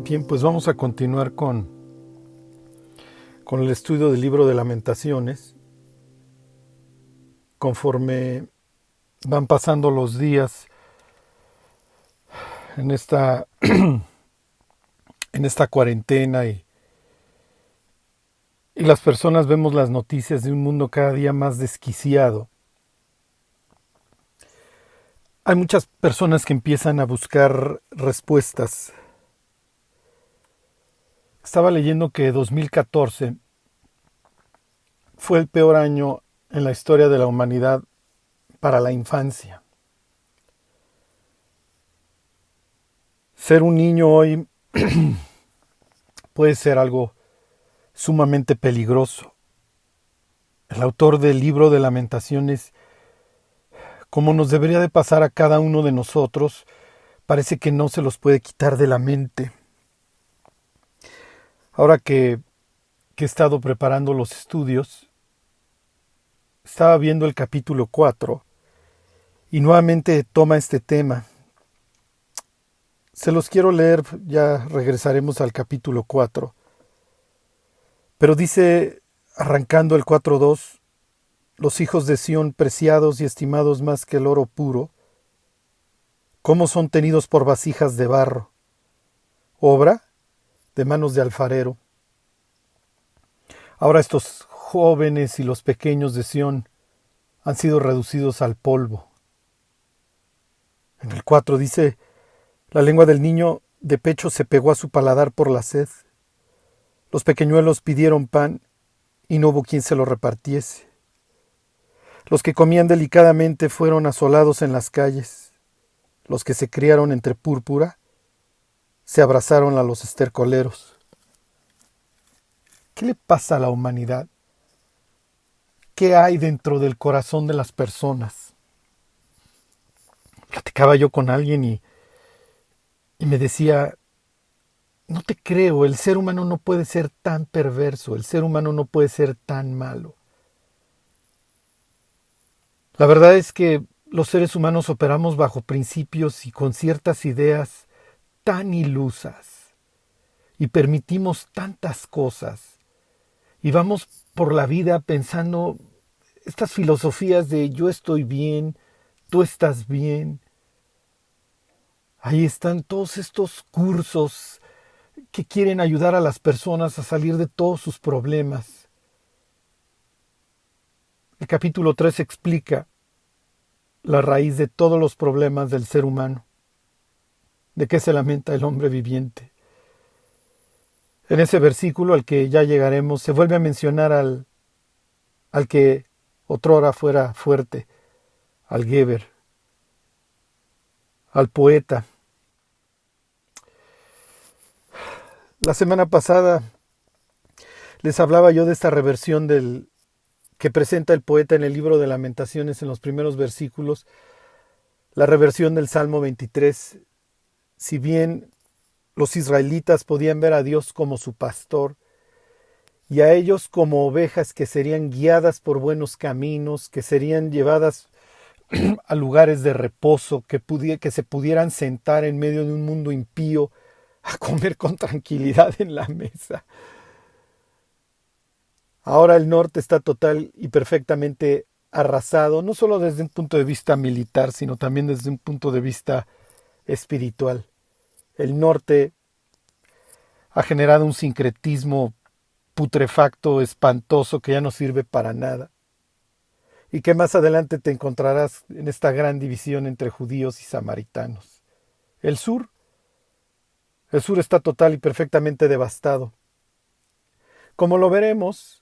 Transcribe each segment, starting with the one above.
Bien, pues vamos a continuar con el estudio del libro de Lamentaciones. Conforme van pasando los días en esta, en esta cuarentena y las personas vemos las noticias de un mundo cada día más desquiciado, hay muchas personas que empiezan a buscar respuestas. Estaba leyendo que 2014 fue el peor año en la historia de la humanidad para la infancia. Ser un niño hoy puede ser algo sumamente peligroso. El autor del libro de Lamentaciones, como nos debería de pasar a cada uno de nosotros, parece que no se los puede quitar de la mente. Ahora que he estado preparando los estudios, estaba viendo el capítulo 4 y nuevamente toma este tema. Se los quiero leer, ya regresaremos al capítulo 4. Pero dice, arrancando el 4:2, los hijos de Sión, preciados y estimados más que el oro puro, cómo son tenidos por vasijas de barro, obra de manos de alfarero. Ahora estos jóvenes y los pequeños de Sión han sido reducidos al polvo. En el 4 dice, la lengua del niño de pecho se pegó a su paladar por la sed. Los pequeñuelos pidieron pan y no hubo quien se lo repartiese. Los que comían delicadamente fueron asolados en las calles. Los que se criaron entre púrpura se abrazaron a los estercoleros. ¿Qué le pasa a la humanidad? ¿Qué hay dentro del corazón de las personas? Platicaba yo con alguien y me decía, no te creo, el ser humano no puede ser tan perverso, el ser humano no puede ser tan malo. La verdad es que los seres humanos operamos bajo principios y con ciertas ideas tan ilusas y permitimos tantas cosas y vamos por la vida pensando estas filosofías de yo estoy bien, tú estás bien. Ahí están todos estos cursos que quieren ayudar a las personas a salir de todos sus problemas. El capítulo 3 explica la raíz de todos los problemas del ser humano. ¿De qué se lamenta el hombre viviente? En ese versículo al que ya llegaremos se vuelve a mencionar al que otrora fuera fuerte, al Geber, al poeta. La semana pasada les hablaba yo de esta reversión que presenta el poeta en el libro de Lamentaciones en los primeros versículos, la reversión del Salmo 23. Si bien los israelitas podían ver a Dios como su pastor y a ellos como ovejas que serían guiadas por buenos caminos, que serían llevadas a lugares de reposo, que se pudieran sentar en medio de un mundo impío a comer con tranquilidad en la mesa. Ahora el norte está total y perfectamente arrasado, no solo desde un punto de vista militar, sino también desde un punto de vista espiritual. El norte ha generado un sincretismo putrefacto, espantoso, que ya no sirve para nada. Y que más adelante te encontrarás en esta gran división entre judíos y samaritanos. El sur está total y perfectamente devastado. Como lo veremos,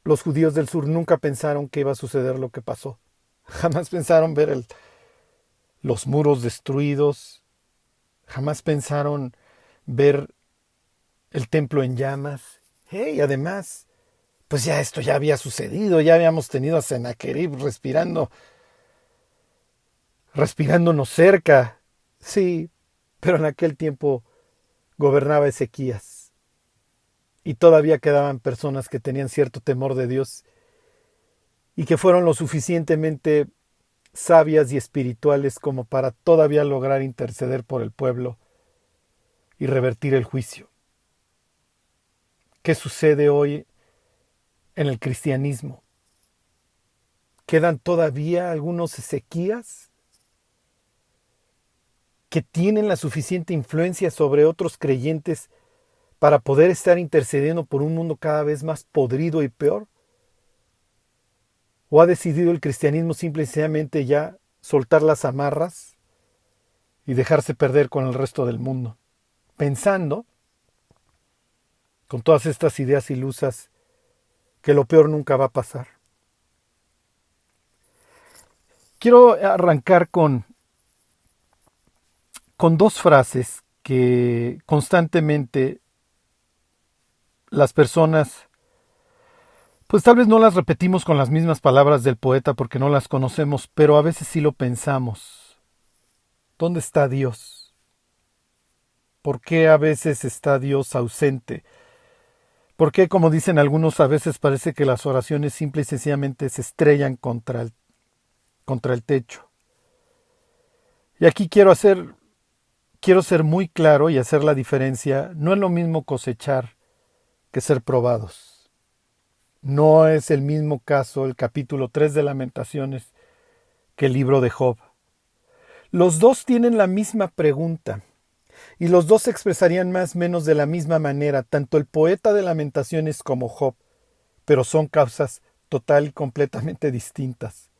los judíos del sur nunca pensaron que iba a suceder lo que pasó. Jamás pensaron ver los muros destruidos. Jamás pensaron ver el templo en llamas. Y además, pues ya esto ya había sucedido. Ya habíamos tenido a Sennacherib respirándonos cerca. Sí, pero en aquel tiempo gobernaba Ezequías. Y todavía quedaban personas que tenían cierto temor de Dios y que fueron lo suficientemente sabias y espirituales como para todavía lograr interceder por el pueblo y revertir el juicio. ¿Qué sucede hoy en el cristianismo? ¿Quedan todavía algunos Ezequías que tienen la suficiente influencia sobre otros creyentes para poder estar intercediendo por un mundo cada vez más podrido y peor? ¿O ha decidido el cristianismo simple y sencillamente ya soltar las amarras y dejarse perder con el resto del mundo, pensando, con todas estas ideas ilusas, que lo peor nunca va a pasar? Quiero arrancar con dos frases que constantemente las personas, pues tal vez no las repetimos con las mismas palabras del poeta porque no las conocemos, pero a veces sí lo pensamos. ¿Dónde está Dios? ¿Por qué a veces está Dios ausente? ¿Por qué, como dicen algunos, a veces parece que las oraciones simple y sencillamente se estrellan contra el techo? Y aquí quiero ser muy claro y hacer la diferencia. No es lo mismo cosechar que ser probados. No es el mismo caso el capítulo 3 de Lamentaciones que el libro de Job. Los dos tienen la misma pregunta y los dos se expresarían más o menos de la misma manera, tanto el poeta de Lamentaciones como Job, pero son causas total y completamente distintas.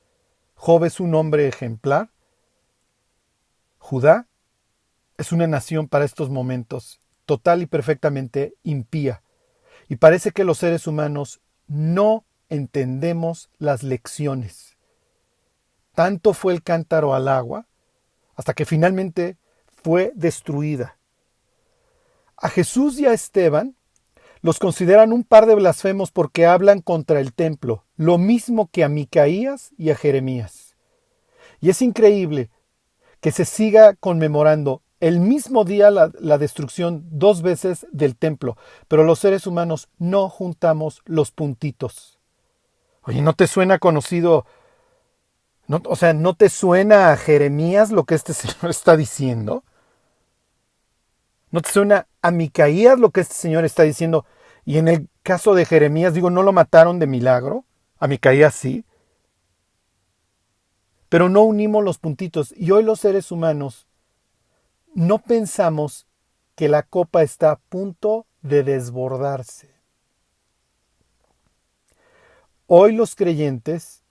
Job es un hombre ejemplar. Judá es una nación para estos momentos total y perfectamente impía. Y parece que los seres humanos no entendemos las lecciones. Tanto fue el cántaro al agua hasta que finalmente fue destruida. A Jesús y a Esteban los consideran un par de blasfemos porque hablan contra el templo, lo mismo que a Micaías y a Jeremías. Y es increíble que se siga conmemorando el mismo día la destrucción dos veces del templo, pero los seres humanos no juntamos los puntitos. Oye, ¿no te suena conocido? No, o sea, ¿no te suena a Jeremías lo que este señor está diciendo? ¿No te suena a Micaías lo que este señor está diciendo? Y en el caso de Jeremías, digo, ¿no lo mataron de milagro? A Micaías sí. Pero no unimos los puntitos. Y hoy los seres humanos no pensamos que la copa está a punto de desbordarse. Hoy los creyentes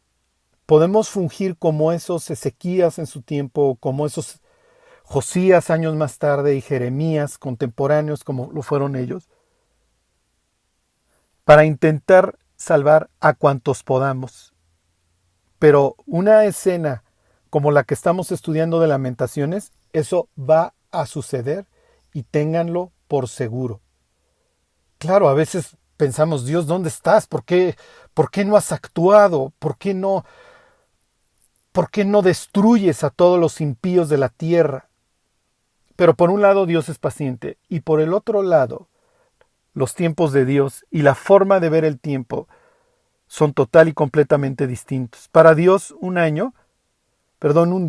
podemos fungir como esos Ezequías en su tiempo, como esos Josías años más tarde y Jeremías contemporáneos como lo fueron ellos, para intentar salvar a cuantos podamos. Pero una escena como la que estamos estudiando de Lamentaciones, eso va a suceder y ténganlo por seguro. Claro, a veces pensamos, Dios, ¿dónde estás? ¿Por qué no has actuado? ¿Por qué no destruyes a todos los impíos de la tierra? Pero por un lado Dios es paciente y por el otro lado los tiempos de Dios y la forma de ver el tiempo son total y completamente distintos. Para Dios un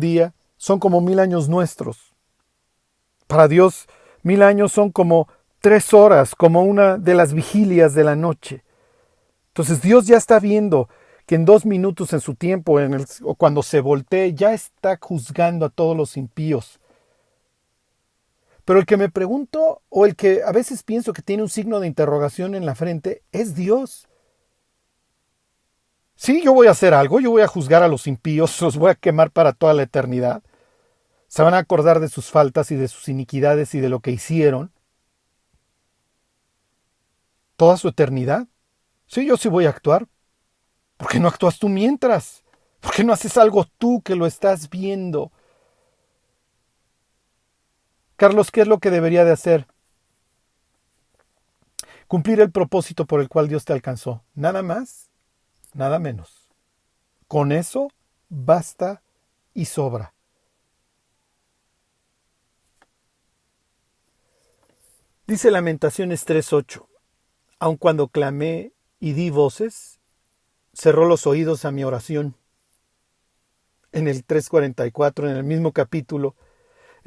día, son como 1000 años nuestros. Para Dios 1000 años son como 3 horas, como una de las vigilias de la noche. Entonces Dios ya está viendo que en 2 minutos en su tiempo, o cuando se voltee, ya está juzgando a todos los impíos. Pero el que me pregunto, o el que a veces pienso que tiene un signo de interrogación en la frente, es Dios. Sí, yo voy a hacer algo, yo voy a juzgar a los impíos, los voy a quemar para toda la eternidad. Se van a acordar de sus faltas y de sus iniquidades y de lo que hicieron. Toda su eternidad. Sí, yo sí voy a actuar. ¿Por qué no actúas tú mientras? ¿Por qué no haces algo tú que lo estás viendo? Carlos, ¿qué es lo que debería de hacer? Cumplir el propósito por el cual Dios te alcanzó. Nada más, nada menos. Con eso basta y sobra. Dice Lamentaciones 3:8. Aun cuando clamé y di voces, cerró los oídos a mi oración. En el 3:44, en el mismo capítulo,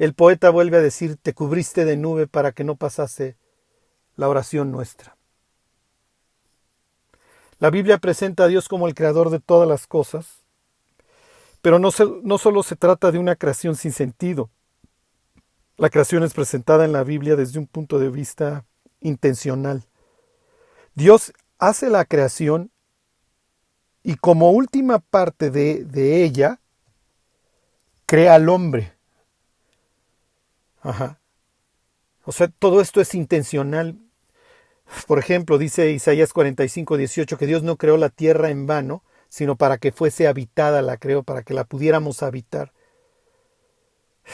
el poeta vuelve a decir, te cubriste de nube para que no pasase la oración nuestra. La Biblia presenta a Dios como el creador de todas las cosas, pero no solo se trata de una creación sin sentido. La creación es presentada en la Biblia desde un punto de vista intencional. Dios hace la creación y como última parte de ella, crea al hombre. Ajá. O sea, todo esto es intencional. Por ejemplo, dice Isaías 45:18 que Dios no creó la tierra en vano, sino para que fuese habitada la creó, para que la pudiéramos habitar.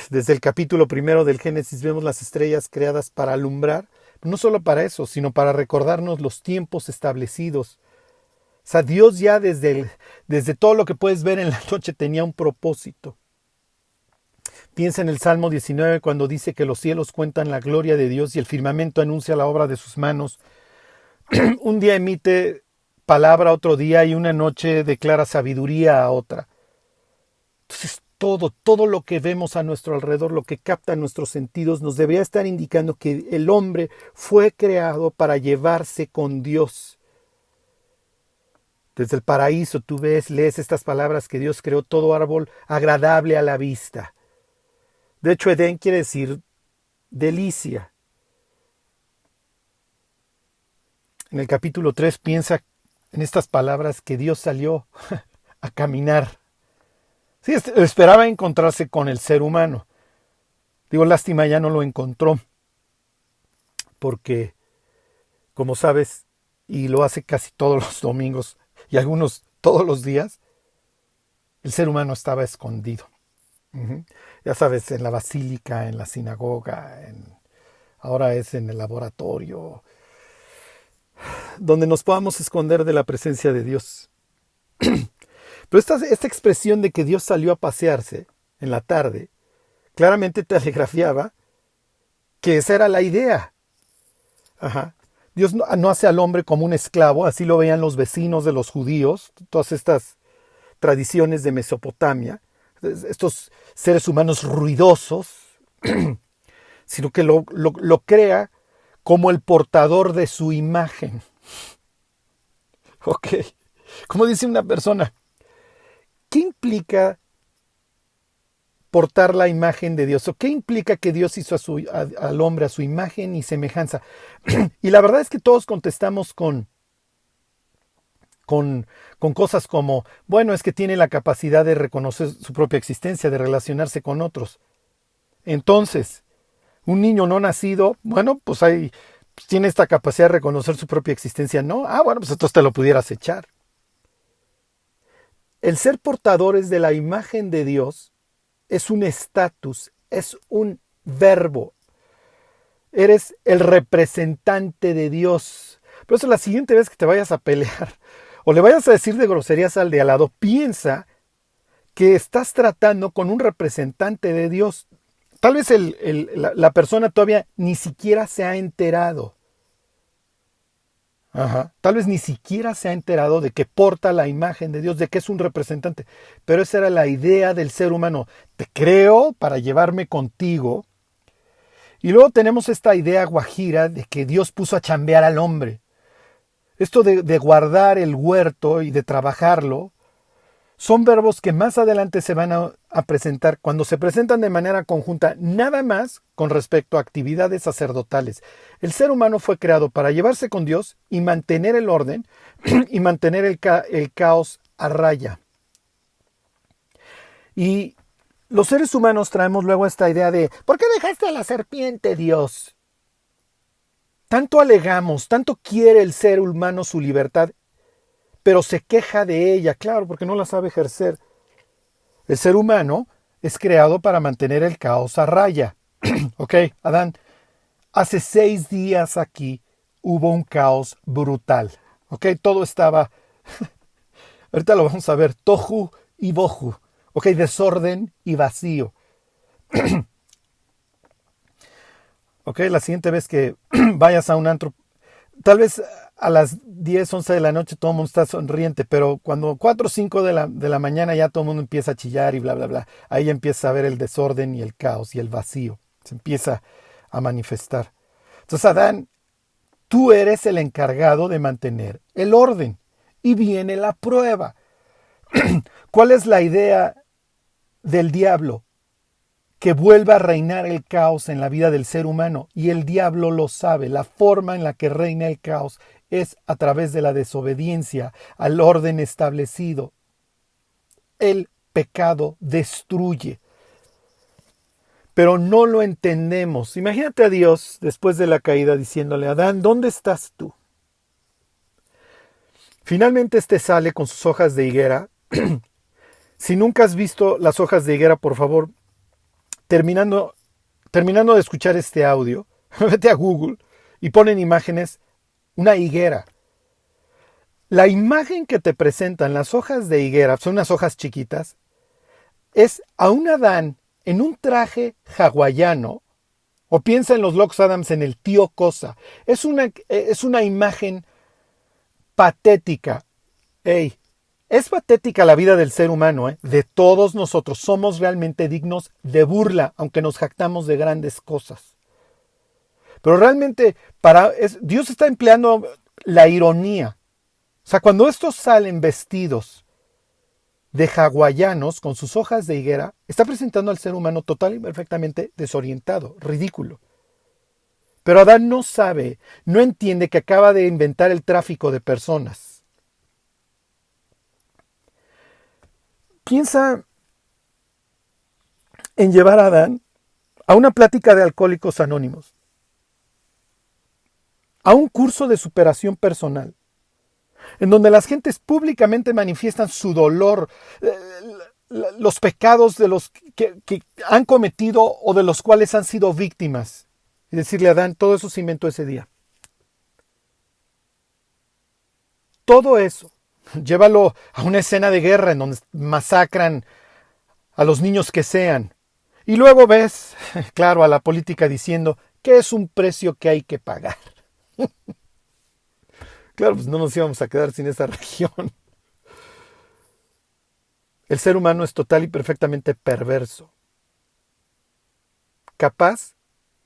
Desde el capítulo 1 del Génesis vemos las estrellas creadas para alumbrar, no solo para eso, sino para recordarnos los tiempos establecidos. O sea, Dios ya desde todo lo que puedes ver en la noche tenía un propósito. Piensa en el Salmo 19 cuando dice que los cielos cuentan la gloria de Dios y el firmamento anuncia la obra de sus manos. Un día emite palabra a otro día y una noche declara sabiduría a otra. Entonces todo lo que vemos a nuestro alrededor, lo que capta nuestros sentidos, nos debería estar indicando que el hombre fue creado para llevarse con Dios. Desde el paraíso tú lees estas palabras que Dios creó todo árbol agradable a la vista. De hecho, Edén quiere decir delicia. En el capítulo 3 piensa en estas palabras que Dios salió a caminar. Sí, esperaba encontrarse con el ser humano. Digo, lástima, ya no lo encontró. Porque, como sabes, y lo hace casi todos los domingos y algunos todos los días, el ser humano estaba escondido. Ya sabes, en la basílica, en la sinagoga, ahora es en el laboratorio, donde nos podamos esconder de la presencia de Dios. Pero esta expresión de que Dios salió a pasearse en la tarde, claramente telegrafiaba que esa era la idea. Ajá. Dios no hace al hombre como un esclavo, así lo veían los vecinos de los judíos, todas estas tradiciones de Mesopotamia, estos seres humanos ruidosos, sino que lo crea como el portador de su imagen. Ok, como dice una persona, ¿qué implica portar la imagen de Dios? ¿O qué implica que Dios hizo al hombre a su imagen y semejanza? Y la verdad es que todos contestamos con cosas como, bueno, es que tiene la capacidad de reconocer su propia existencia, de relacionarse con otros. Entonces, un niño no nacido, bueno, pues tiene esta capacidad de reconocer su propia existencia, ¿no? Bueno, pues entonces te lo pudieras echar. El ser portadores de la imagen de Dios es un estatus, es un verbo. Eres el representante de Dios. Por eso la siguiente vez que te vayas a pelear o le vayas a decir de groserías al de al lado, piensa que estás tratando con un representante de Dios. Tal vez la persona todavía ni siquiera se ha enterado. Tal vez ni siquiera se ha enterado de que porta la imagen de Dios, de que es un representante. Pero esa era la idea del ser humano. Te creo para llevarme contigo. Y luego tenemos esta idea guajira de que Dios puso a chambear al hombre. Esto de guardar el huerto y de trabajarlo, son verbos que más adelante se van a presentar cuando se presentan de manera conjunta, nada más con respecto a actividades sacerdotales. El ser humano fue creado para llevarse con Dios y mantener el orden y mantener el caos a raya. Y los seres humanos traemos luego esta idea de, ¿por qué dejaste a la serpiente, Dios? Tanto alegamos, tanto quiere el ser humano su libertad, pero se queja de ella, claro, porque no la sabe ejercer. El ser humano es creado para mantener el caos a raya. Ok, Adán, hace 6 días aquí hubo un caos brutal. Ok, todo estaba, ahorita lo vamos a ver, tohu y bohu. Ok, desorden y vacío. Ok, la siguiente vez que vayas a un antro, tal vez a las 10, 11 de la noche todo el mundo está sonriente, pero cuando 4 o 5 de la mañana ya todo el mundo empieza a chillar y bla, bla, bla. Ahí empieza a ver el desorden y el caos y el vacío. Se empieza a manifestar. Entonces, Adán, tú eres el encargado de mantener el orden. Y viene la prueba. ¿Cuál es la idea del diablo? Que vuelva a reinar el caos en la vida del ser humano. Y el diablo lo sabe. La forma en la que reina el caos es a través de la desobediencia al orden establecido. El pecado destruye. Pero no lo entendemos. Imagínate a Dios después de la caída diciéndole: Adán, ¿dónde estás tú? Finalmente sale con sus hojas de higuera. Si nunca has visto las hojas de higuera, por favor, terminando de escuchar este audio, vete a Google y pon en imágenes una higuera. La imagen que te presentan las hojas de higuera, son unas hojas chiquitas, es a un Adán en un traje hawaiano, o piensa en los Locks Adams en el tío Cosa. Es una imagen patética. Ey, es patética la vida del ser humano, de todos nosotros. Somos realmente dignos de burla, aunque nos jactamos de grandes cosas. Pero realmente Dios está empleando la ironía. O sea, cuando estos salen vestidos de hawaianos con sus hojas de higuera, está presentando al ser humano total y perfectamente desorientado, ridículo. Pero Adán no sabe, no entiende que acaba de inventar el tráfico de personas. Piensa en llevar a Adán a una plática de Alcohólicos Anónimos, a un curso de superación personal, en donde las gentes públicamente manifiestan su dolor, los pecados de los que han cometido o de los cuales han sido víctimas. Y decirle a Adán, todo eso se inventó ese día. Todo eso, llévalo a una escena de guerra en donde masacran a los niños que sean. Y luego ves, claro, a la política diciendo que es un precio que hay que pagar. Claro, pues no nos íbamos a quedar sin esa región. El ser humano es total y perfectamente perverso, capaz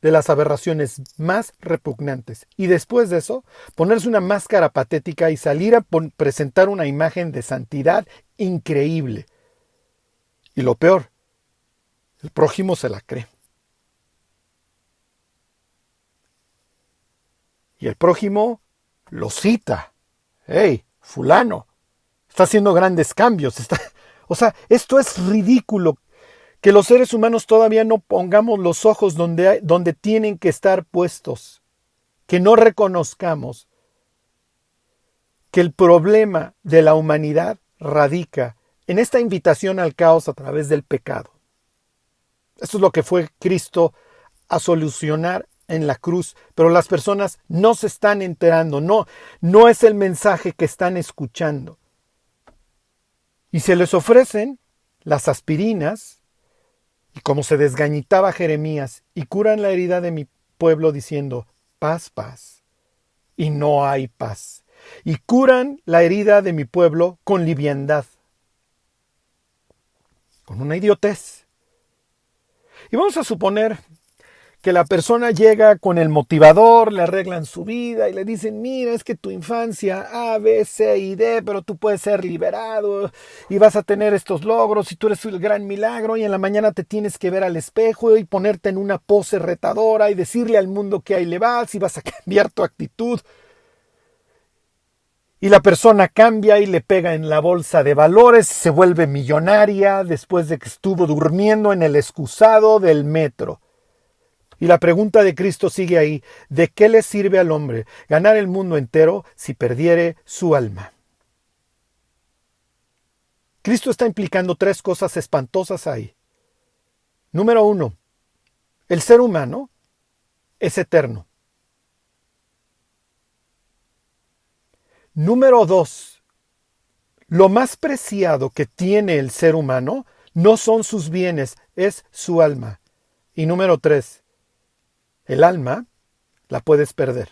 de las aberraciones más repugnantes. Y después de eso, ponerse una máscara patética y salir a presentar una imagen de santidad increíble. Y lo peor, el prójimo se la cree. Y el prójimo lo cita. ¡Hey, fulano! Está haciendo grandes cambios. O sea, esto es ridículo. Que los seres humanos todavía no pongamos los ojos donde tienen que estar puestos. Que no reconozcamos que el problema de la humanidad radica en esta invitación al caos a través del pecado. Esto es lo que fue Cristo a solucionar en la cruz, pero las personas no se están enterando, no es el mensaje que están escuchando. Y se les ofrecen las aspirinas, y como se desgañitaba Jeremías, y curan la herida de mi pueblo diciendo, paz, paz, y no hay paz. Y curan la herida de mi pueblo con liviandad, con una idiotez. Y vamos a suponer que la persona llega con el motivador, le arreglan su vida y le dicen, mira, es que tu infancia A, B, C y D, pero tú puedes ser liberado y vas a tener estos logros y tú eres el gran milagro y en la mañana te tienes que ver al espejo y ponerte en una pose retadora y decirle al mundo que ahí le vas y vas a cambiar tu actitud. Y la persona cambia y le pega en la bolsa de valores, se vuelve millonaria después de que estuvo durmiendo en el excusado del metro. Y la pregunta de Cristo sigue ahí, ¿de qué le sirve al hombre ganar el mundo entero si perdiere su alma? Cristo está implicando tres cosas espantosas ahí. Número 1, el ser humano es eterno. Número 2, lo más preciado que tiene el ser humano no son sus bienes, es su alma. Y número 3, el alma la puedes perder.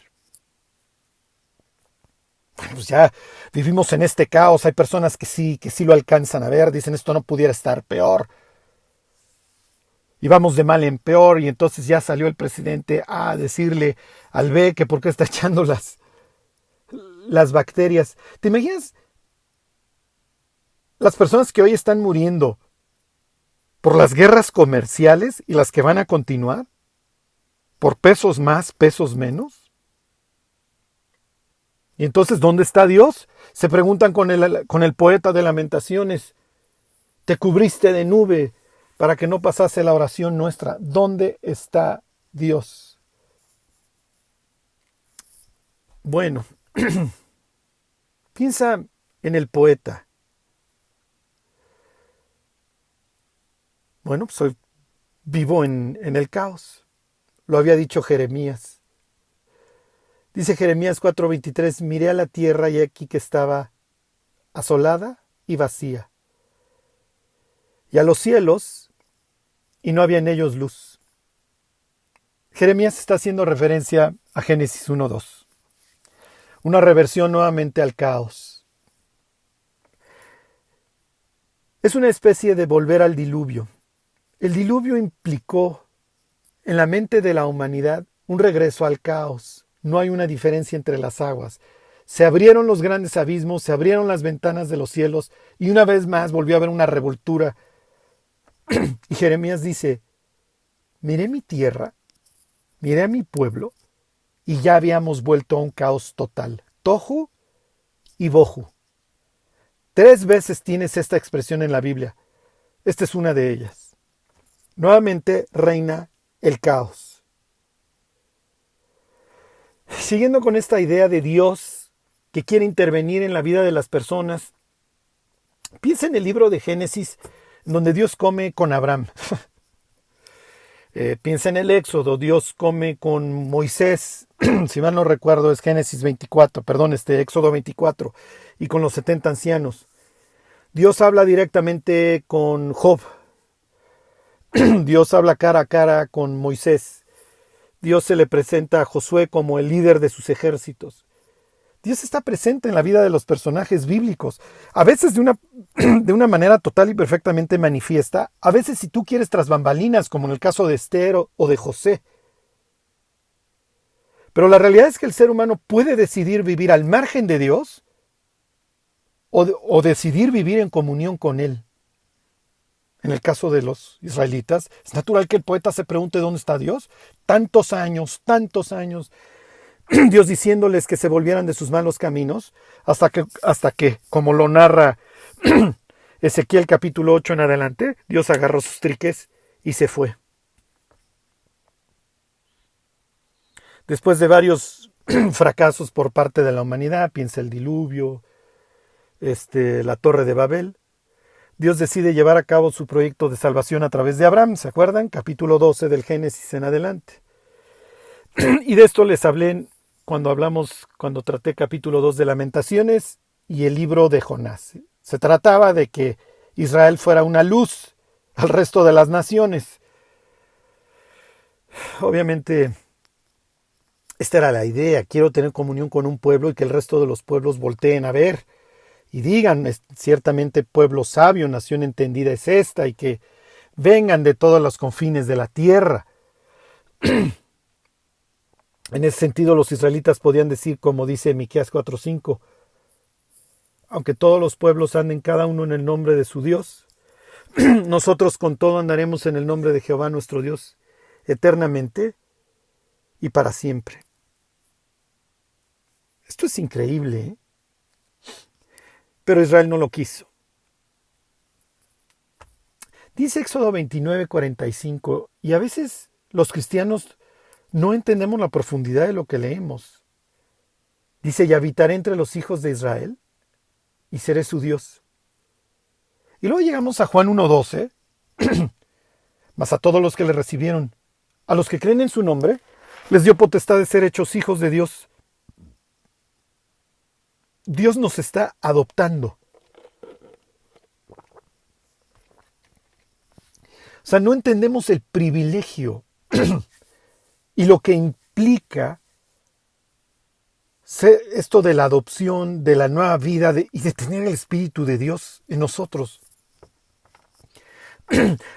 Pues ya vivimos en este caos, hay personas que sí lo alcanzan a ver, dicen esto no pudiera estar peor. Y vamos de mal en peor y entonces ya salió el presidente a decirle al B que por qué está echando las bacterias. ¿Te imaginas las personas que hoy están muriendo por las guerras comerciales y las que van a continuar? ¿Por pesos más, pesos menos? Y entonces, ¿dónde está Dios? Se preguntan con el poeta de Lamentaciones. Te cubriste de nube para que no pasase la oración nuestra. ¿Dónde está Dios? Bueno, piensa en el poeta. Bueno, pues soy vivo en el caos. Lo había dicho Jeremías. Dice Jeremías 4:23, miré a la tierra y aquí que estaba asolada y vacía. Y a los cielos, y no había en ellos luz. Jeremías está haciendo referencia a Génesis 1:2. Una reversión nuevamente al caos. Es una especie de volver al diluvio. El diluvio implicó en la mente de la humanidad un regreso al caos. No hay una diferencia entre las aguas. Se abrieron los grandes abismos, se abrieron las ventanas de los cielos y una vez más volvió a haber una revoltura. Y Jeremías dice, miré mi tierra, miré a mi pueblo y ya habíamos vuelto a un caos total. Tohu y Bohu. 3 veces tienes esta expresión en la Biblia. Esta es una de ellas. Nuevamente reina el caos. Siguiendo con esta idea de Dios que quiere intervenir en la vida de las personas, piensa en el libro de Génesis, donde Dios come con Abraham. Piensa en el Éxodo, Dios come con Moisés, si mal no recuerdo es Génesis 24, perdón, Éxodo 24, y con los 70 ancianos. Dios habla directamente con Job. Dios habla cara a cara con Moisés. Dios se le presenta a Josué como el líder de sus ejércitos. Dios está presente en la vida de los personajes bíblicos, a veces de una manera total y perfectamente manifiesta, a veces si tú quieres tras bambalinas, como en el caso de Esther o de José. Pero la realidad es que el ser humano puede decidir vivir al margen de Dios o decidir vivir en comunión con Él. En el caso de los israelitas, es natural que el poeta se pregunte dónde está Dios. Tantos años, Dios diciéndoles que se volvieran de sus malos caminos, hasta que, como lo narra Ezequiel capítulo 8 en adelante, Dios agarró sus triques y se fue. Después de varios fracasos por parte de la humanidad, piensa el diluvio, la Torre de Babel, Dios decide llevar a cabo su proyecto de salvación a través de Abraham, ¿se acuerdan? Capítulo 12 del Génesis en adelante. Y de esto les hablé cuando traté capítulo 2 de Lamentaciones y el libro de Jonás. Se trataba de que Israel fuera una luz al resto de las naciones. Obviamente, esta era la idea. Quiero tener comunión con un pueblo y que el resto de los pueblos volteen a ver y digan, ciertamente pueblo sabio, nación entendida es esta, y que vengan de todos los confines de la tierra. En ese sentido, los israelitas podían decir, como dice Miqueas 4:5, aunque todos los pueblos anden cada uno en el nombre de su Dios, nosotros con todo andaremos en el nombre de Jehová nuestro Dios, eternamente y para siempre. Esto es increíble, ¿eh? Pero Israel no lo quiso. Dice Éxodo 29:45, y a veces los cristianos no entendemos la profundidad de lo que leemos. Dice, y habitaré entre los hijos de Israel, y seré su Dios. Y luego llegamos a Juan 1:12, mas a todos los que le recibieron, a los que creen en su nombre, les dio potestad de ser hechos hijos de Dios. Dios nos está adoptando. O sea, no entendemos el privilegio y lo que implica esto de la adopción, de la nueva vida y de tener el Espíritu de Dios en nosotros.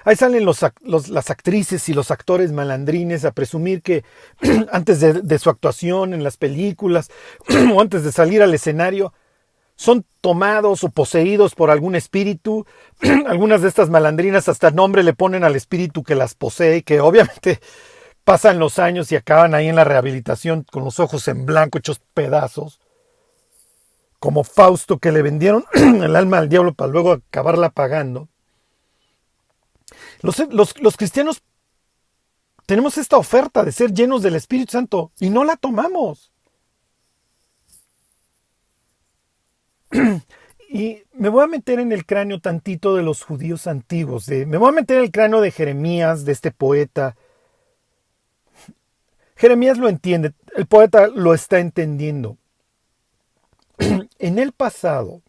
Ahí salen las actrices y los actores malandrines a presumir que antes de su actuación en las películas o antes de salir al escenario son tomados o poseídos por algún espíritu. Algunas de estas malandrinas hasta nombre le ponen al espíritu que las posee, que obviamente pasan los años y acaban ahí en la rehabilitación con los ojos en blanco, hechos pedazos. Como Fausto, que le vendieron el alma al diablo para luego acabarla pagando. Los cristianos tenemos esta oferta de ser llenos del Espíritu Santo y no la tomamos. Y me voy a meter en el cráneo tantito de los judíos antiguos. Me voy a meter en el cráneo de Jeremías, de este poeta. Jeremías lo entiende, el poeta lo está entendiendo. En el pasado,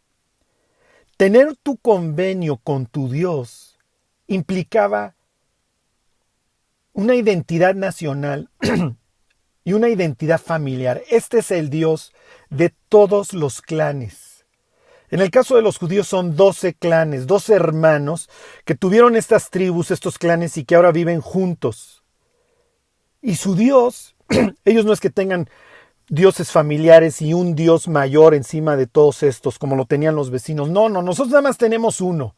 tener tu convenio con tu Dios implicaba una identidad nacional y una identidad familiar. Este es el Dios de todos los clanes. En el caso de los judíos son 12 clanes, 12 hermanos que tuvieron estas tribus, estos clanes y que ahora viven juntos. Y su Dios, ellos no es que tengan dioses familiares y un Dios mayor encima de todos estos como lo tenían los vecinos. No, nosotros nada más tenemos uno.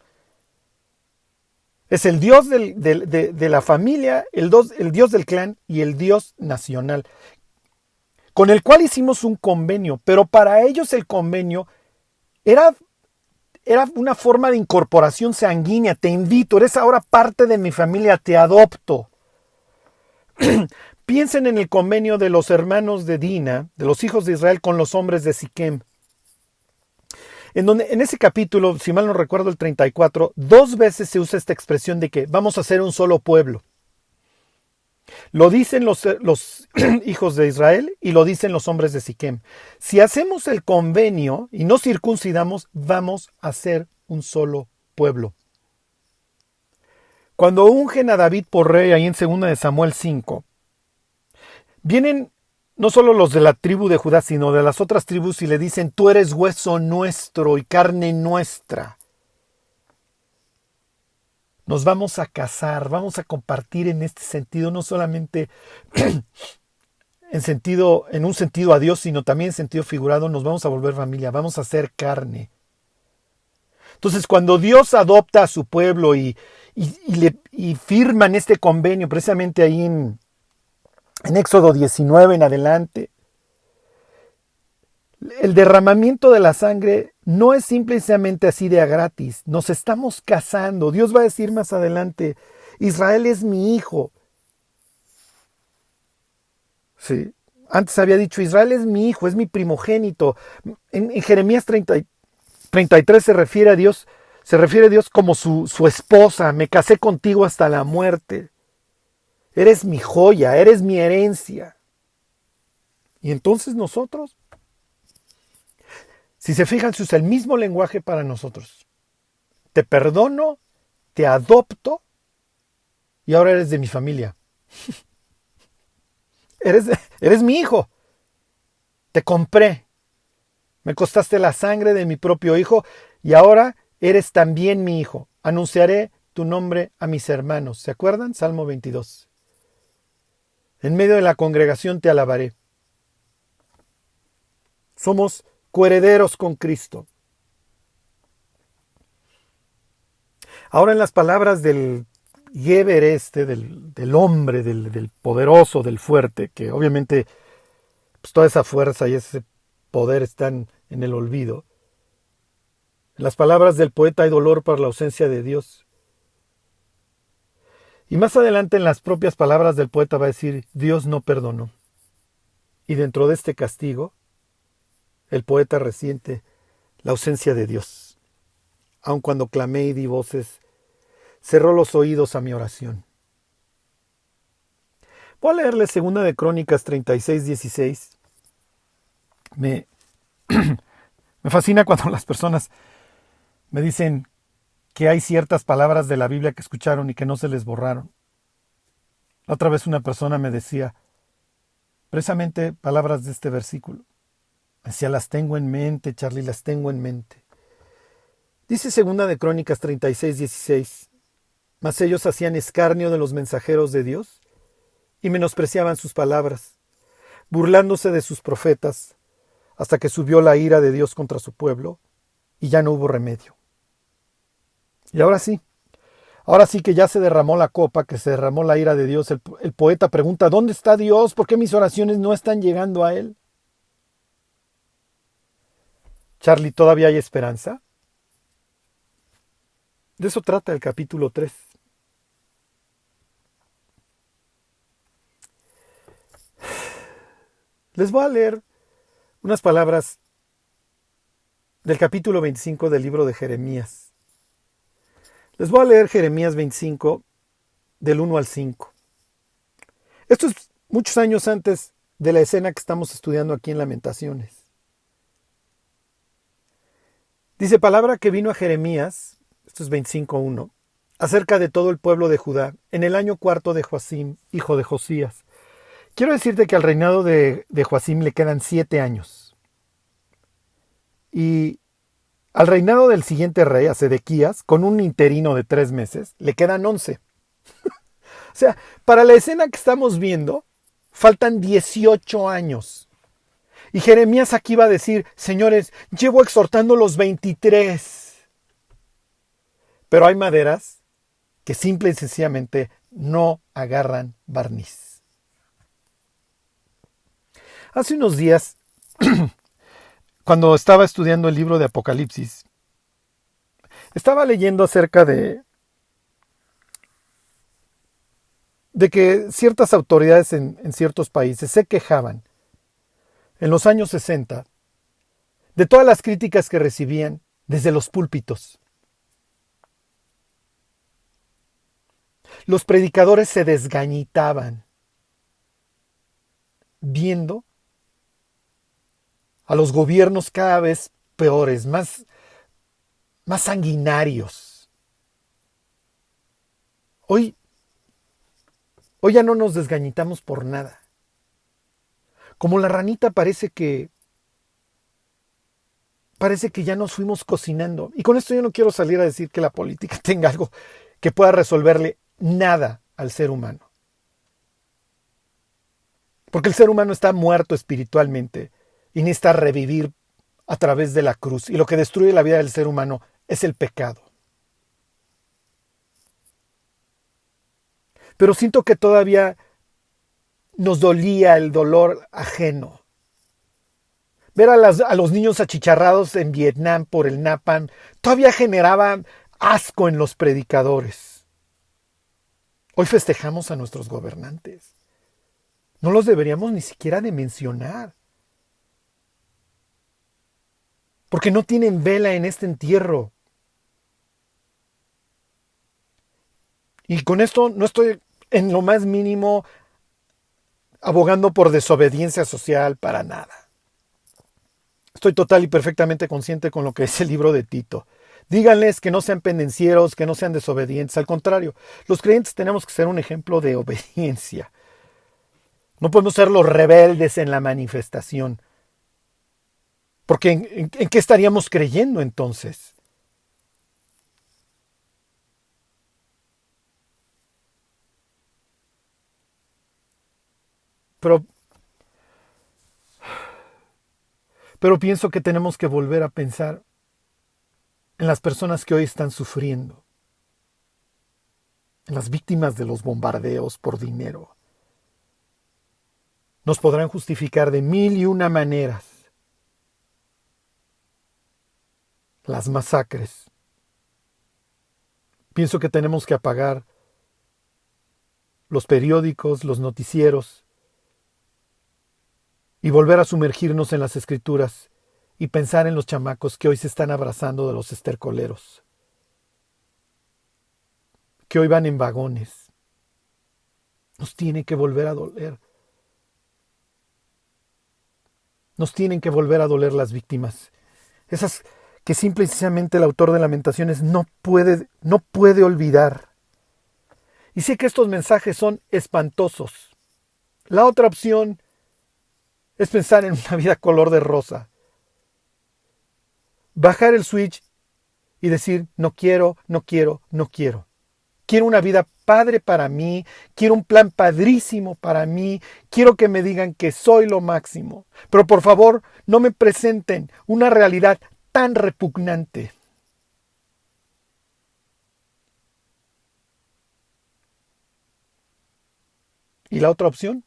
Es el Dios de la familia, el Dios del clan y el Dios nacional, con el cual hicimos un convenio, pero para ellos el convenio era una forma de incorporación sanguínea. Te invito, eres ahora parte de mi familia, te adopto. Piensen en el convenio de los hermanos de Dina, de los hijos de Israel con los hombres de Siquem. En ese capítulo, si mal no recuerdo el 34, 2 veces se usa esta expresión de que vamos a ser un solo pueblo. Lo dicen los hijos de Israel y lo dicen los hombres de Siquem. Si hacemos el convenio y no circuncidamos, vamos a ser un solo pueblo. Cuando ungen a David por rey, ahí en 2 de Samuel 5, vienen no solo los de la tribu de Judá, sino de las otras tribus y le dicen, tú eres hueso nuestro y carne nuestra. Nos vamos a casar, vamos a compartir en este sentido, no solamente en un sentido a Dios, sino también en sentido figurado, nos vamos a volver familia, vamos a ser carne. Entonces, cuando Dios adopta a su pueblo y firman este convenio, precisamente ahí en Éxodo 19 en adelante, el derramamiento de la sangre no es simplemente así de a gratis. Nos estamos casando. Dios va a decir más adelante, Israel es mi hijo. Sí. Antes había dicho, Israel es mi hijo, es mi primogénito. En Jeremías 33 se refiere a Dios como su esposa. Me casé contigo hasta la muerte. Eres mi joya, eres mi herencia. Y entonces nosotros, si se fijan, se usa el mismo lenguaje para nosotros. Te perdono, te adopto y ahora eres de mi familia. Eres mi hijo. Te compré. Me costaste la sangre de mi propio hijo y ahora eres también mi hijo. Anunciaré tu nombre a mis hermanos. ¿Se acuerdan? Salmo 22. En medio de la congregación te alabaré. Somos coherederos con Cristo. Ahora en las palabras del Geber del hombre, del poderoso, del fuerte, que obviamente pues, toda esa fuerza y ese poder están en el olvido. En las palabras del poeta hay dolor por la ausencia de Dios. Y más adelante en las propias palabras del poeta va a decir, Dios no perdonó. Y dentro de este castigo, el poeta resiente la ausencia de Dios. Aun cuando clamé y di voces, cerró los oídos a mi oración. Voy a leerle 2 de Crónicas 36:16. Me fascina cuando las personas me dicen que hay ciertas palabras de la Biblia que escucharon y que no se les borraron. Otra vez una persona me decía, precisamente palabras de este versículo. Decía, las tengo en mente, Charlie, las tengo en mente. Dice segunda de Crónicas 36:16, mas ellos hacían escarnio de los mensajeros de Dios y menospreciaban sus palabras, burlándose de sus profetas, hasta que subió la ira de Dios contra su pueblo y ya no hubo remedio. Y ahora sí que ya se derramó la copa, que se derramó la ira de Dios. El poeta pregunta, ¿dónde está Dios? ¿Por qué mis oraciones no están llegando a Él? Charlie, ¿todavía hay esperanza? De eso trata el capítulo 3. Les voy a leer unas palabras del capítulo 25 del libro de Jeremías. Les voy a leer Jeremías 25 del 1 al 5. Esto es muchos años antes de la escena que estamos estudiando aquí en Lamentaciones. Dice, palabra que vino a Jeremías, esto es 25:1, acerca de todo el pueblo de Judá, en el año cuarto de Joacim, hijo de Josías. Quiero decirte que al reinado de Joacim le quedan 7 años. Y al reinado del siguiente rey, a Sedequías, con un interino de 3 meses, le quedan 11. O sea, para la escena que estamos viendo, faltan 18 años. Y Jeremías aquí va a decir, señores, llevo exhortando los 23. Pero hay maderas que simple y sencillamente no agarran barniz. Hace unos días, cuando estaba estudiando el libro de Apocalipsis, estaba leyendo acerca de que ciertas autoridades en ciertos países se quejaban en los años 60 de todas las críticas que recibían desde los púlpitos. Los predicadores se desgañitaban viendo a los gobiernos cada vez peores, más sanguinarios. Hoy ya no nos desgañitamos por nada. Como la ranita parece que ya nos fuimos cocinando. Y con esto yo no quiero salir a decir que la política tenga algo que pueda resolverle nada al ser humano. Porque el ser humano está muerto espiritualmente y necesita revivir a través de la cruz. Y lo que destruye la vida del ser humano es el pecado. Pero siento que todavía nos dolía el dolor ajeno. Ver a los niños achicharrados en Vietnam por el Napalm todavía generaba asco en los predicadores. Hoy festejamos a nuestros gobernantes. No los deberíamos ni siquiera de mencionar. Porque no tienen vela en este entierro. Y con esto no estoy en lo más mínimo abogando por desobediencia social, para nada. Estoy total y perfectamente consciente con lo que es el libro de Tito. Díganles que no sean pendencieros, que no sean desobedientes. Al contrario, los creyentes tenemos que ser un ejemplo de obediencia. No podemos ser los rebeldes en la manifestación. Porque ¿en qué estaríamos creyendo entonces? Pero pienso que tenemos que volver a pensar en las personas que hoy están sufriendo, en las víctimas de los bombardeos por dinero. Nos podrán justificar de 1001 maneras las masacres. Pienso que tenemos que apagar los periódicos, los noticieros, y volver a sumergirnos en las escrituras y pensar en los chamacos que hoy se están abrazando de los estercoleros, que hoy van en vagones. Nos tiene que volver a doler. Nos tienen que volver a doler las víctimas. Esas que simple y sencillamente el autor de Lamentaciones no puede olvidar. Y sé que estos mensajes son espantosos. La otra opción es pensar en una vida color de rosa, bajar el switch y decir, no quiero, no quiero, no quiero. Quiero una vida padre para mí, quiero un plan padrísimo para mí, quiero que me digan que soy lo máximo. Pero por favor, no me presenten una realidad tan repugnante. ¿Y la otra opción?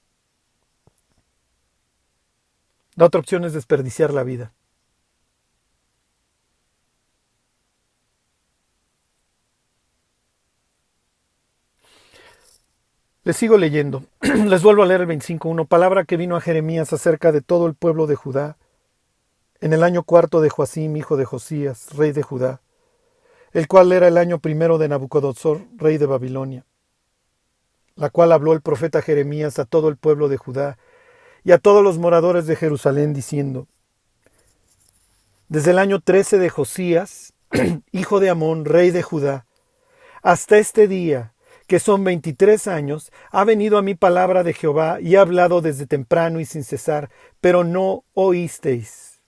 La otra opción es desperdiciar la vida. Les sigo leyendo. Les vuelvo a leer el 25:1. Palabra que vino a Jeremías acerca de todo el pueblo de Judá, en el año cuarto de Joacim, hijo de Josías, rey de Judá, el cual era el año primero de Nabucodonosor, rey de Babilonia, la cual habló el profeta Jeremías a todo el pueblo de Judá y a todos los moradores de Jerusalén, diciendo: desde el año 13 de Josías, hijo de Amón, rey de Judá, hasta este día, que son 23 años, ha venido a mí palabra de Jehová y ha hablado desde temprano y sin cesar, pero no oísteis.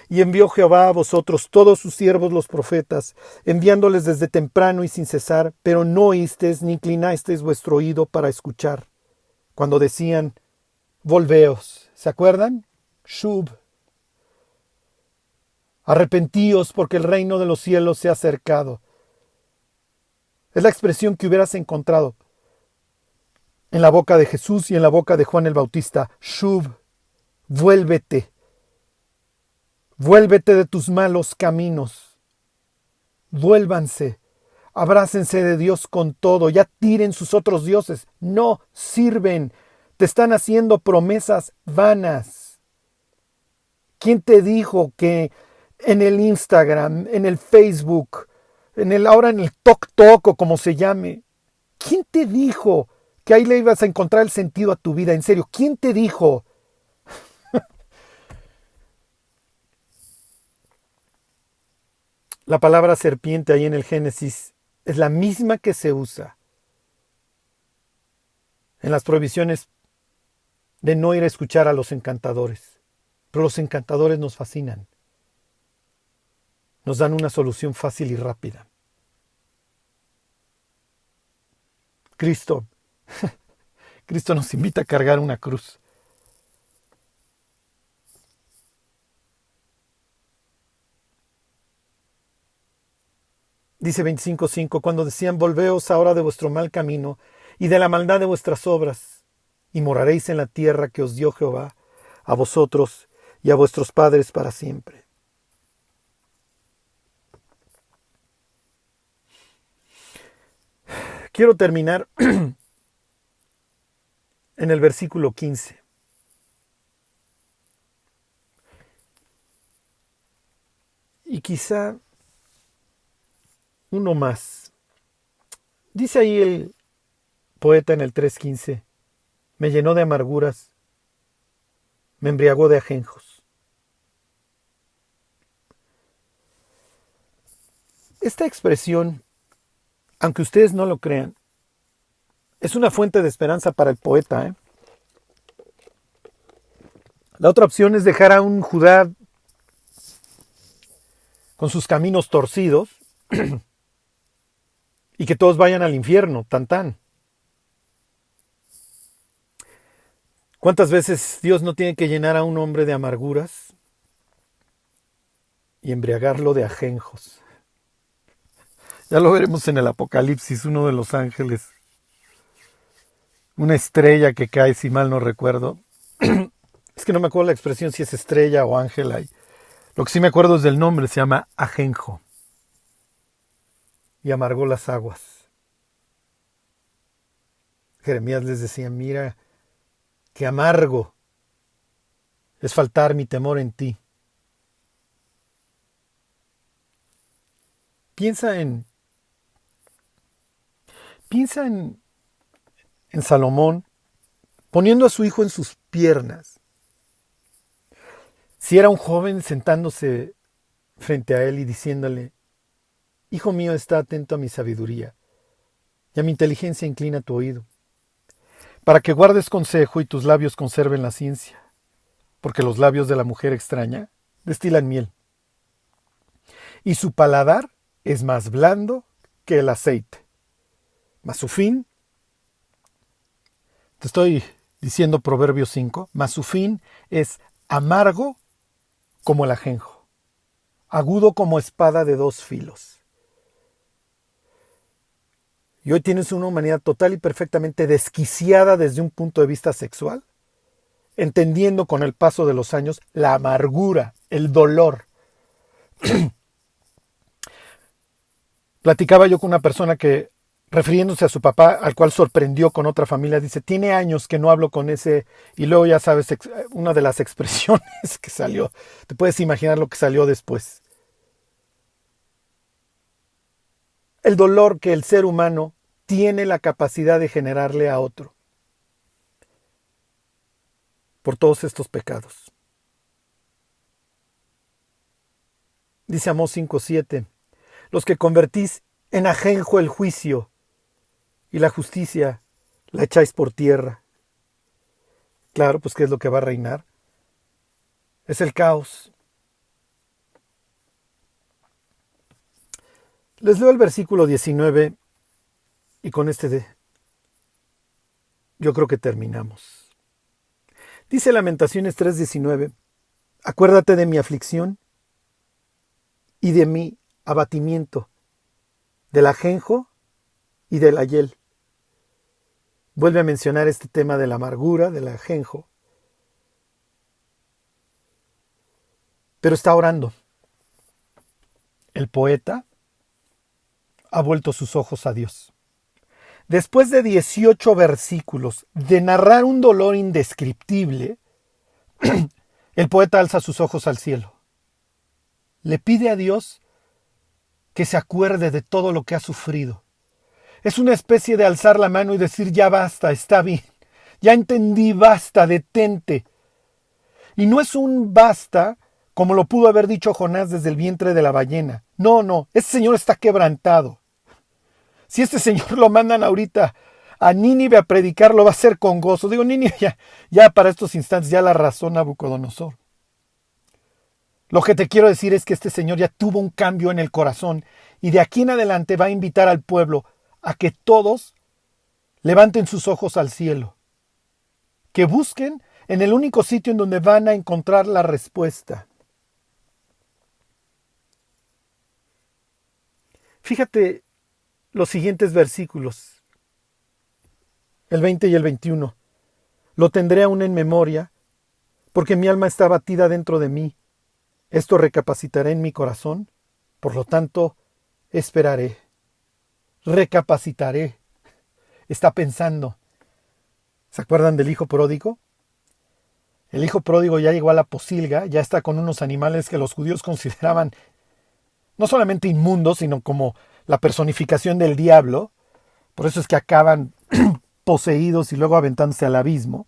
Y envió Jehová a vosotros todos sus siervos los profetas, enviándoles desde temprano y sin cesar, pero no oísteis ni inclinasteis vuestro oído para escuchar. Cuando decían, volveos, ¿se acuerdan? Shub. Arrepentíos porque el reino de los cielos se ha acercado. Es la expresión que hubieras encontrado en la boca de Jesús y en la boca de Juan el Bautista. Shub, vuélvete. Vuélvete de tus malos caminos. Vuélvanse. Abrácense de Dios con todo. Ya tiren sus otros dioses. No sirven. Te están haciendo promesas vanas. ¿Quién te dijo que en el Instagram, en el Facebook, ahora en el TokTok o como se llame? ¿Quién te dijo que ahí le ibas a encontrar el sentido a tu vida? En serio, ¿quién te dijo? La palabra serpiente ahí en el Génesis es la misma que se usa en las prohibiciones de no ir a escuchar a los encantadores. Pero los encantadores nos fascinan. Nos dan una solución fácil y rápida. Cristo nos invita a cargar una cruz. Dice 25:5, cuando decían, volveos ahora de vuestro mal camino y de la maldad de vuestras obras, y moraréis en la tierra que os dio Jehová, a vosotros y a vuestros padres para siempre. Quiero terminar en el versículo 15. Y quizá uno más. Dice ahí el poeta en el 3:15, me llenó de amarguras, me embriagó de ajenjos. Esta expresión, aunque ustedes no lo crean, es una fuente de esperanza para el poeta. La otra opción es dejar a un Judá con sus caminos torcidos y que todos vayan al infierno, tan tan. ¿Cuántas veces Dios no tiene que llenar a un hombre de amarguras y embriagarlo de ajenjos? Ya lo veremos en el Apocalipsis, uno de los ángeles, una estrella que cae, si mal no recuerdo. Es que no me acuerdo la expresión si es estrella o ángel ahí. Lo que sí me acuerdo es del nombre, se llama ajenjo. Y amargó las aguas. Jeremías les decía, mira, qué amargo es faltar mi temor en ti. Piensa en Salomón poniendo a su hijo en sus piernas. Si era un joven sentándose frente a él y diciéndole, hijo mío, está atento a mi sabiduría y a mi inteligencia inclina tu oído, para que guardes consejo y tus labios conserven la ciencia, porque los labios de la mujer extraña destilan miel. y su paladar es más blando que el aceite. Mas su fin, te estoy diciendo Proverbios 5, mas su fin es amargo como el ajenjo, agudo como espada de dos filos. Y hoy tienes una humanidad total y perfectamente desquiciada desde un punto de vista sexual, entendiendo con el paso de los años la amargura, el dolor. Platicaba yo con una persona que, refiriéndose a su papá, al cual sorprendió con otra familia, dice, tiene años que no hablo con ese, y luego ya sabes, una de las expresiones que salió, te puedes imaginar lo que salió después. El dolor que el ser humano tiene la capacidad de generarle a otro por todos estos pecados. Dice Amós 5:7, los que convertís en ajenjo el juicio y la justicia la echáis por tierra. Claro, pues ¿qué es lo que va a reinar? Es el caos. Les leo el versículo 19 y con yo creo que terminamos. Dice Lamentaciones 3:19, acuérdate de mi aflicción y de mi abatimiento, del ajenjo y del ayel. Vuelve a mencionar este tema de la amargura, del ajenjo. Pero está orando. El poeta ha vuelto sus ojos a Dios. Después de 18 versículos de narrar un dolor indescriptible, el poeta alza sus ojos al cielo. Le pide a Dios que se acuerde de todo lo que ha sufrido. Es una especie de alzar la mano y decir, ya basta, está bien. Ya entendí, basta, detente. Y no es un basta como lo pudo haber dicho Jonás desde el vientre de la ballena. No, este señor está quebrantado. Si este señor lo mandan ahorita a Nínive a predicar, lo va a hacer con gozo. Digo, Nínive ya para estos instantes ya la razón Nabucodonosor. Lo que te quiero decir es que este señor ya tuvo un cambio en el corazón y de aquí en adelante va a invitar al pueblo a que todos levanten sus ojos al cielo, que busquen en el único sitio en donde van a encontrar la respuesta. Fíjate los siguientes versículos, el 20 y el 21. Lo tendré aún en memoria, porque mi alma está batida dentro de mí. Esto recapacitaré en mi corazón, por lo tanto, esperaré. Recapacitaré. Está pensando. ¿Se acuerdan del hijo pródigo? El hijo pródigo ya llegó a la posilga, ya está con unos animales que los judíos consideraban no solamente inmundos, sino como la personificación del diablo. Por eso es que acaban poseídos y luego aventándose al abismo.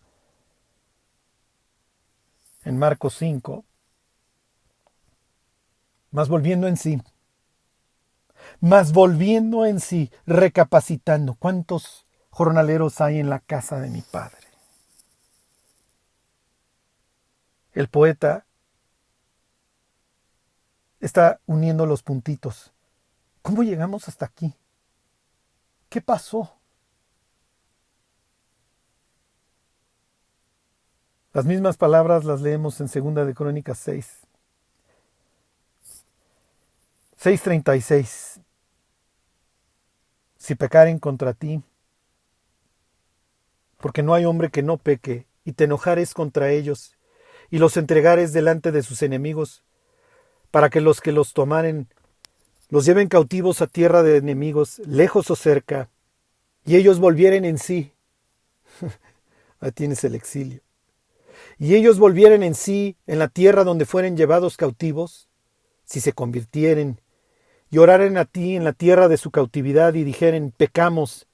En Marcos 5. Mas volviendo en sí, recapacitando. ¿Cuántos jornaleros hay en la casa de mi padre? El poeta está uniendo los puntitos. ¿Cómo llegamos hasta aquí? ¿Qué pasó? Las mismas palabras las leemos en 2 de Crónicas 6. 6:36. Si pecaren contra ti, porque no hay hombre que no peque, y te enojares contra ellos, y los entregares delante de sus enemigos, para que los tomaren los lleven cautivos a tierra de enemigos, lejos o cerca, y ellos volvieren en sí. Ahí tienes el exilio. Y ellos volvieren en sí en la tierra donde fueren llevados cautivos, si se convirtieren y oraren a ti en la tierra de su cautividad y dijeren, pecamos,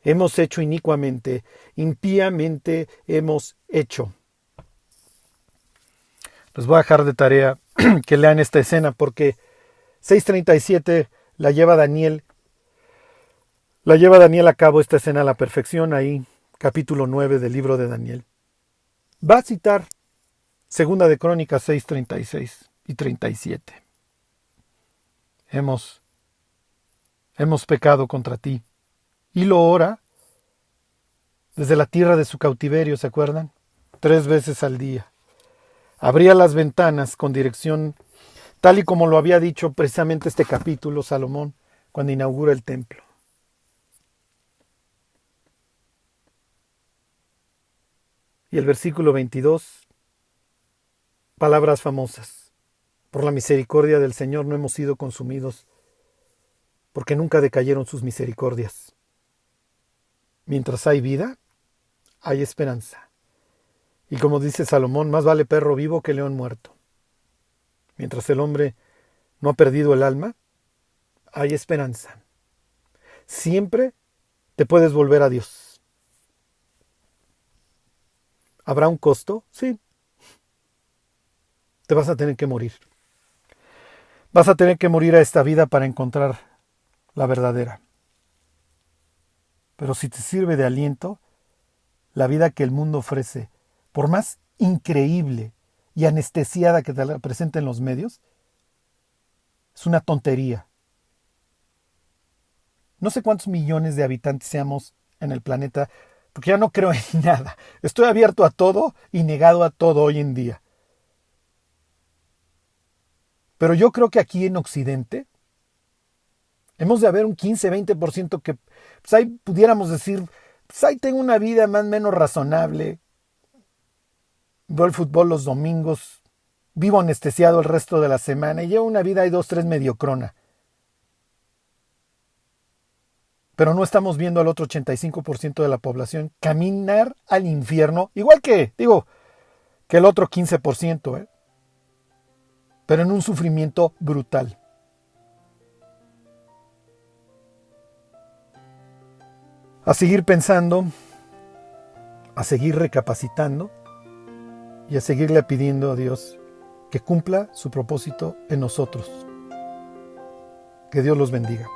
hemos hecho inicuamente, impíamente hemos hecho. Les voy a dejar de tarea que lean esta escena porque 6:37 la lleva Daniel a cabo esta escena a la perfección ahí, capítulo 9 del libro de Daniel. Va a citar 2 de Crónicas 6:36 y 37. hemos, hemos pecado contra ti. Y lo ora desde la tierra de su cautiverio, ¿se acuerdan? 3 veces al día. Abría las ventanas con dirección, tal y como lo había dicho precisamente este capítulo Salomón, cuando inaugura el templo. Y el versículo 22, palabras famosas. Por la misericordia del Señor no hemos sido consumidos, porque nunca decayeron sus misericordias. Mientras hay vida, hay esperanza. Y como dice Salomón, más vale perro vivo que león muerto. Mientras el hombre no ha perdido el alma, hay esperanza. Siempre te puedes volver a Dios. ¿Habrá un costo? Sí. Te vas a tener que morir. Vas a tener que morir a esta vida para encontrar la verdadera. Pero si te sirve de aliento, la vida que el mundo ofrece, por más increíble y anestesiada que te la presenten los medios, es una tontería. No sé cuántos millones de habitantes seamos en el planeta, porque ya no creo en nada. Estoy abierto a todo y negado a todo hoy en día. Pero yo creo que aquí en Occidente hemos de haber un 15-20% que pues ahí pudiéramos decir, pues ahí tengo una vida más o menos razonable. Veo el fútbol los domingos, vivo anestesiado el resto de la semana y llevo una vida ahí 2-3 mediocrona. Pero no estamos viendo al otro 85% de la población caminar al infierno, igual que el otro 15%, pero en un sufrimiento brutal. A seguir pensando, a seguir recapacitando y a seguirle pidiendo a Dios que cumpla su propósito en nosotros. Que Dios los bendiga.